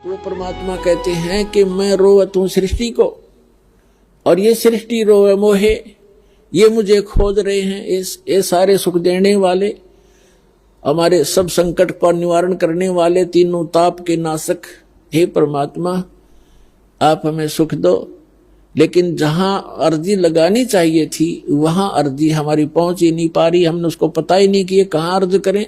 वो परमात्मा कहते हैं कि मैं रोवत हूं सृष्टि को, और ये सृष्टि रोवे मोहे, ये मुझे खोज रहे हैं। ये सारे सुख देने वाले, हमारे सब संकट का निवारण करने वाले, तीनों ताप के नाशक, हे परमात्मा आप हमें सुख दो। लेकिन जहां अर्जी लगानी चाहिए थी वहां अर्जी हमारी पहुंच ही नहीं पा रही, हमने उसको पता ही नहीं कि ये कहां अर्ज करें।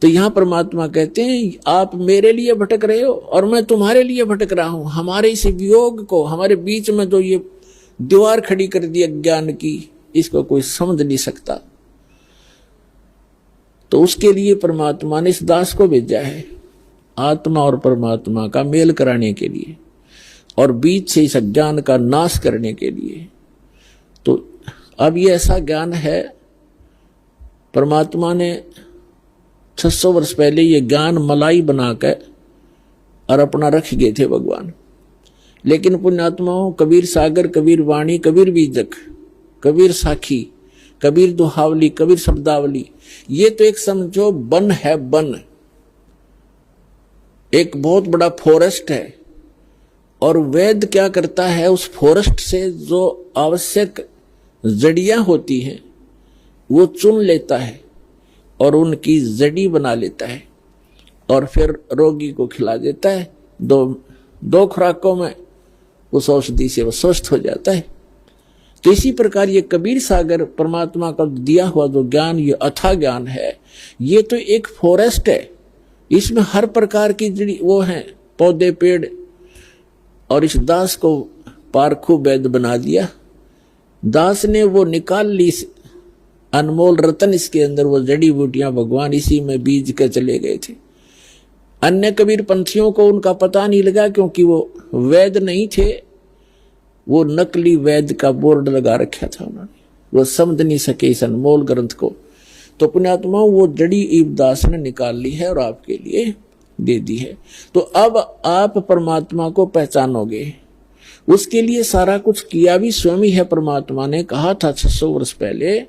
तो यहां परमात्मा कहते हैं आप मेरे लिए भटक रहे हो और मैं तुम्हारे लिए भटक रहा हूं। हमारे इस वियोग को, हमारे बीच में जो ये दीवार खड़ी कर दी अज्ञान की, इसको कोई समझ नहीं सकता। तो उसके लिए परमात्मा ने इस दास को भेजा है, आत्मा और परमात्मा का मेल कराने के लिए और बीच से इस अज्ञान का नाश करने के लिए। तो अब ये ऐसा ज्ञान है, परमात्मा ने 600 वर्ष पहले ये ज्ञान मलाई बनाकर और अपना रख गए थे भगवान। लेकिन पुण्यात्माओं, कबीर सागर, कबीर वाणी, कबीर बीजक, कबीर साखी, कबीर दुहावली, कबीर शब्दावली, ये तो एक समझो वन है, वन एक बहुत बड़ा फॉरेस्ट है। और वेद क्या करता है, उस फॉरेस्ट से जो आवश्यक जड़ियां होती हैं वो चुन लेता है और उनकी जड़ी बना लेता है और फिर रोगी को खिला देता है। दो खुराकों में उस औषधि से वो स्वस्थ हो जाता है। तो इसी प्रकार ये कबीर सागर परमात्मा का दिया हुआ जो ज्ञान, ये अथाह ज्ञान है, ये तो एक फॉरेस्ट है। इसमें हर प्रकार की जड़ी वो है, पौधे पेड़, और इस दास को पारखू वैद बना दिया। दास ने वो निकाल ली अनमोल रतन, इसके अंदर वो जड़ी बूटियां भगवान इसी में बीज के चले गए थे। अन्य कबीर पंथियों को उनका पता नहीं लगा क्योंकि वो वैद नहीं थे, वो नकली वैद का बोर्ड लगा रखा था उन्होंने, वो समझ नहीं सके इस अनमोल ग्रंथ को। तो पुण्यात्माओं, वो जड़ी ईबदास ने निकाल ली है और आपके लिए दे दी है। तो अब आप परमात्मा को पहचानोगे, उसके लिए सारा कुछ किया भी स्वयं ही है। परमात्मा ने कहा था 600 वर्ष पहले,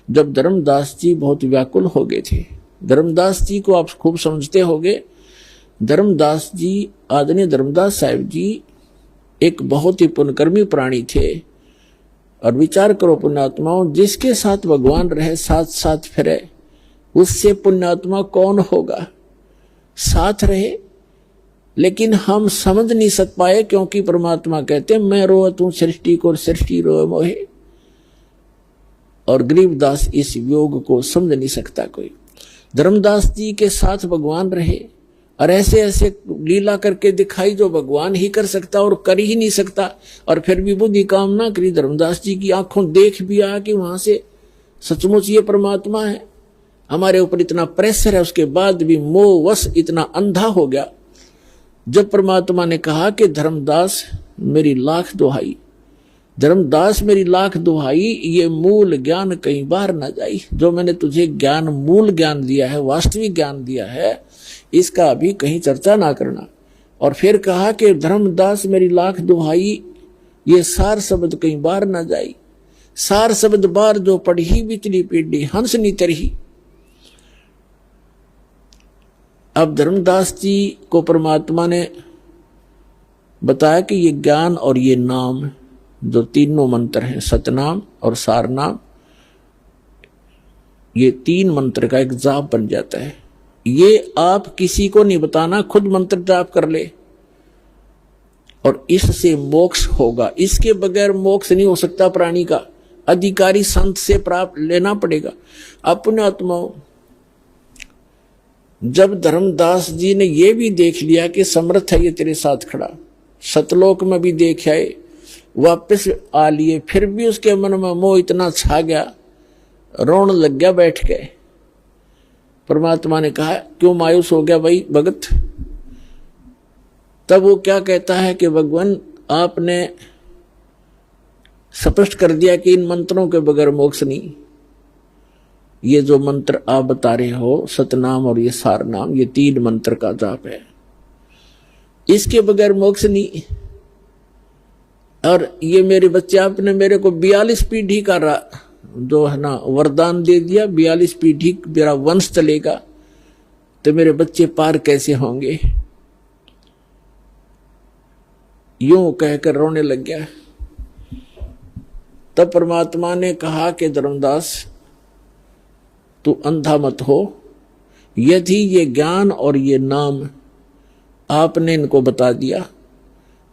जब धर्मदास जी बहुत व्याकुल हो गए थे। धर्मदास जी को आप खूब समझते होंगे। धर्मदास जी, आदरणीय धर्मदास साहिब जी एक बहुत ही पुण्यकर्मी प्राणी थे। और विचार करो पुण्यात्माओं, जिसके साथ भगवान रहे, साथ साथ फिरे, उससे पुण्यात्मा कौन होगा। साथ रहे, लेकिन हम समझ नहीं सक पाए क्योंकि परमात्मा कहते हैं मैं रोवत हूं सृष्टि को, सृष्टि रोए मोहे। और गरीबदास इस योग को समझ नहीं सकता कोई। धर्मदास जी के साथ भगवान रहे और ऐसे ऐसे लीला करके दिखाई जो भगवान ही कर सकता और कर ही नहीं सकता। और फिर भी बुद्धि काम ना करी, धर्मदास जी की आंखों देख भी आ कि वहां से सचमुच ये परमात्मा है। हमारे ऊपर इतना प्रेशर है, उसके बाद भी मोहवश इतना अंधा हो गया। जब परमात्मा ने कहा कि धर्मदास मेरी लाख दुहाई, धर्मदास मेरी लाख दुहाई, ये मूल ज्ञान कई बार न जाई। जो मैंने तुझे ज्ञान, मूल ज्ञान दिया है, वास्तविक ज्ञान दिया है, इसका अभी कहीं चर्चा ना करना। और फिर कहा कि धर्मदास मेरी लाख दुहाई, ये सार शब्द कई बार न जाई। सार शब्द बार जो पढ़ी बिचली पीढ़ी हंस नी तरही। अब धर्मदास जी को परमात्मा ने बताया कि ये ज्ञान और ये नाम जो तीनों मंत्र हैं, सतनाम और सारनाम, ये तीन मंत्र का एक जाप बन जाता है। ये आप किसी को नहीं बताना, खुद मंत्र जाप कर ले और इससे मोक्ष होगा। इसके बगैर मोक्ष नहीं हो सकता प्राणी का, अधिकारी संत से प्राप्त लेना पड़ेगा। अपने आत्माओं, जब धर्मदास जी ने ये भी देख लिया कि समर्थ है ये तेरे साथ खड़ा, सतलोक में भी देख आए, वापस आ लिए, फिर भी उसके मन में मोह इतना छा गया, रोने लग गया बैठ के। परमात्मा ने कहा क्यों मायूस हो गया भाई भगत। तब वो क्या कहता है कि भगवान आपने स्पष्ट कर दिया कि इन मंत्रों के बगैर मोक्ष नहीं। ये जो मंत्र आप बता रहे हो, सतनाम और ये सारनाम, ये तीन मंत्र का जाप है, इसके बगैर मोक्ष नहीं। और ये मेरे बच्चे, आपने मेरे को 42 पीढ़ी का जो है ना वरदान दे दिया, 42 पीढ़ी मेरा वंश चलेगा, तो मेरे बच्चे पार कैसे होंगे। यूं कहकर रोने लग गया। तब परमात्मा ने कहा कि धर्मदास तू अंधा मत हो, यदि ये ज्ञान और ये नाम आपने इनको बता दिया,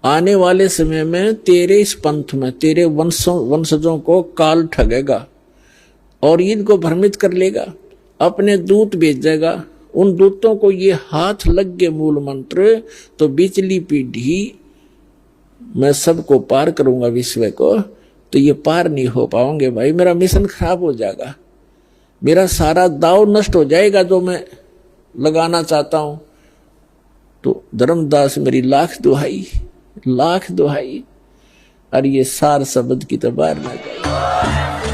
आने वाले समय में तेरे इस पंथ में तेरे वंशजों को काल ठगेगा और इनको भ्रमित कर लेगा, अपने दूत भेजेगा, उन दूतों को ये हाथ लग गए मूल मंत्र तो बिचली पीढ़ी मैं सबको पार करूंगा विश्व को, तो ये पार नहीं हो पाओगे भाई, मेरा मिशन खराब हो जाएगा, मेरा सारा दाव नष्ट हो जाएगा जो मैं लगाना चाहता हूं। तो धर्मदास मेरी लाख दुहाई, और ये सार शब्द की तो बाहर ना जाए।